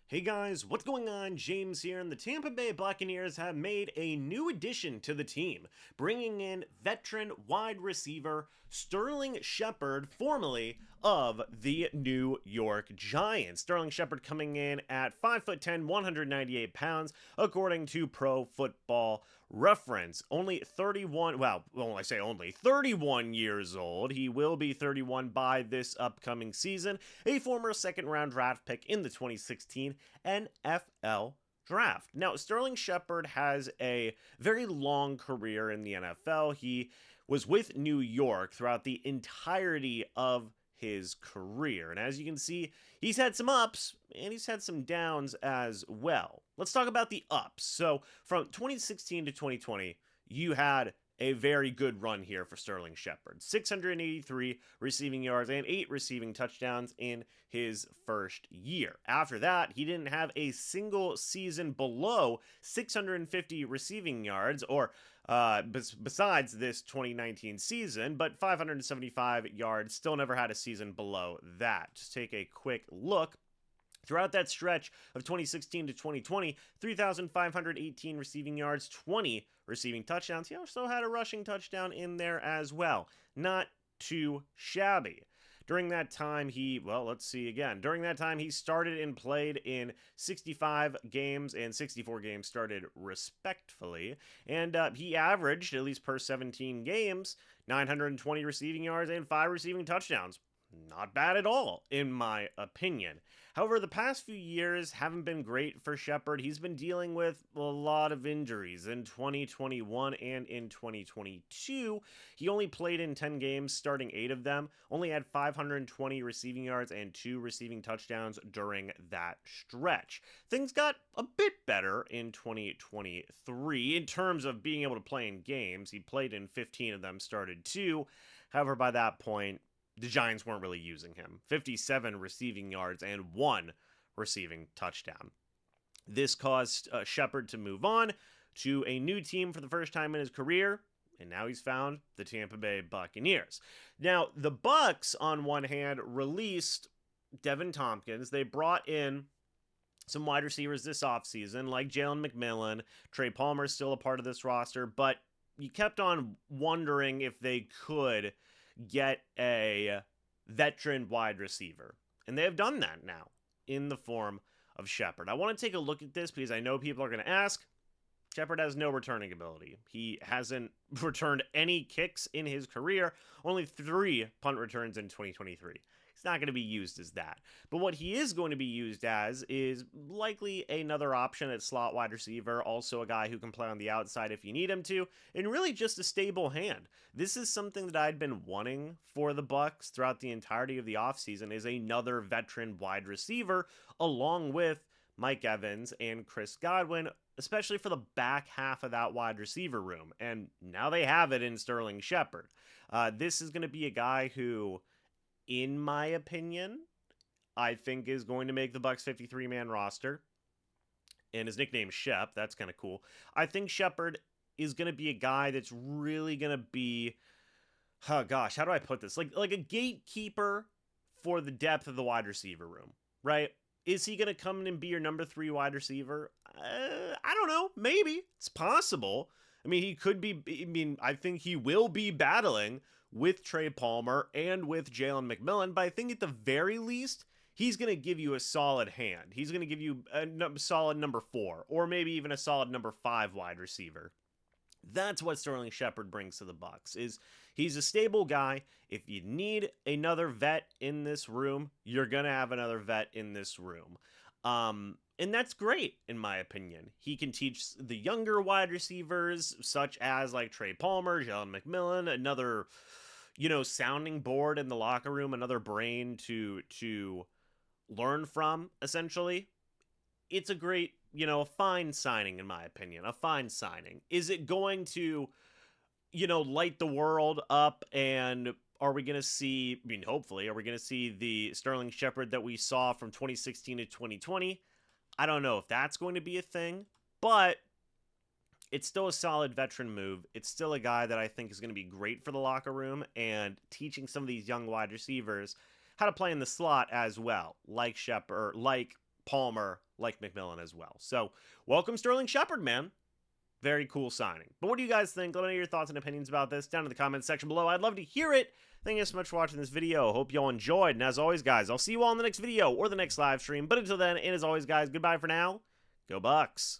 Hey guys, what's going on? James here, and the Tampa Bay Buccaneers have made a new addition to the team, bringing in veteran wide receiver Sterling Shepard, formerly of the New York Giants. Sterling Shepard coming in at 5'10", 198 pounds, according to Pro Football Reference. Only 31, I say only 31 years old. He will be 31 by this upcoming season. A former second-round draft pick in the 2016 NFL draft. Now, Sterling Shepard has a very long career in the NFL. He was with New York throughout the entirety of his career. And as you can see, he's had some ups and he's had some downs as well. Let's talk about the ups. So from 2016 to 2020, you had a very good run here for Sterling Shepard. 683 receiving yards and 8 receiving touchdowns in his first year. After that, he didn't have a single season below 650 receiving yards, or besides this 2019 season, but 575 yards, still never had a season below that. Just take a quick look. Throughout that stretch of 2016 to 2020, 3,518 receiving yards, 20 receiving touchdowns. He also had a rushing touchdown in there as well. Not too shabby. During that time, During that time, he started and played in 65 games and 64 games started respectfully. And he averaged, at least per 17 games, 920 receiving yards and 5 receiving touchdowns. Not bad at all, in my opinion. However, the past few years haven't been great for Shepard. He's been dealing with a lot of injuries in 2021 and in 2022. He only played in 10 games, starting 8 of them, only had 520 receiving yards and 2 receiving touchdowns during that stretch. Things got a bit better in 2023 in terms of being able to play in games. He played in 15 of them, started 2. However, by that point, the Giants weren't really using him. 57 receiving yards and 1 receiving touchdown. This caused Shepard to move on to a new team for the first time in his career, and now he's found the Tampa Bay Buccaneers. Now, the Bucs, on one hand, released Devin Tompkins. They brought in some wide receivers this offseason, like Jalen McMillan. Trey Palmer's still a part of this roster, but you kept on wondering if they could get a veteran wide receiver. And they have done that now in the form of Shepard. I want to take a look at this because I know people are going to ask. Shepard has no returning ability. He hasn't returned any kicks in his career, only 3 punt returns in 2023. He's not going to be used as that. But what he is going to be used as is likely another option at slot wide receiver, also a guy who can play on the outside if you need him to, and really just a stable hand. This is something that I'd been wanting for the Bucs throughout the entirety of the offseason, is another veteran wide receiver along with Mike Evans and Chris Godwin, especially for the back half of that wide receiver room. And now they have it in Sterling Shepard. This is going to be a guy who, in my opinion, I think is going to make the Bucs 53-man roster. And his nickname's Shep. That's kind of cool. I think Shepard is going to be a guy that's really going to be, oh gosh, how do I put this? Like a gatekeeper for the depth of the wide receiver room, right? Is he going to come in and be your number 3 wide receiver? I don't know. Maybe. It's possible. I mean, he could be. I think he will be battling with Trey Palmer and with Jalen McMillan, but I think at the very least, he's going to give you a solid hand. He's going to give you a solid number 4, or maybe even a solid number 5 wide receiver. That's what Sterling Shepard brings to the Bucs. Is he's a stable guy. If you need another vet in this room, you're going to have another vet in this room. And that's great, in my opinion. He can teach the younger wide receivers, such as like Trey Palmer, Jalen McMillan, another, sounding board in the locker room, another brain to learn from, essentially. It's a great, a fine signing, in my opinion. A fine signing. Is it going to, light the world up, and are we going to see, hopefully, are we going to see the Sterling Shepard that we saw from 2016 to 2020? I don't know if that's going to be a thing, but it's still a solid veteran move. It's still a guy that I think is going to be great for the locker room and teaching some of these young wide receivers how to play in the slot as well, like Shepard, like Palmer, like McMillan as well. So, welcome Sterling Shepard, man. Very cool signing. But what do you guys think? Let me know your thoughts and opinions about this down in the comments section below. I'd love to hear it. Thank you so much for watching this video. Hope you all enjoyed. And as always, guys, I'll see you all in the next video or the next live stream. But until then, and as always, guys, goodbye for now. Go Bucs.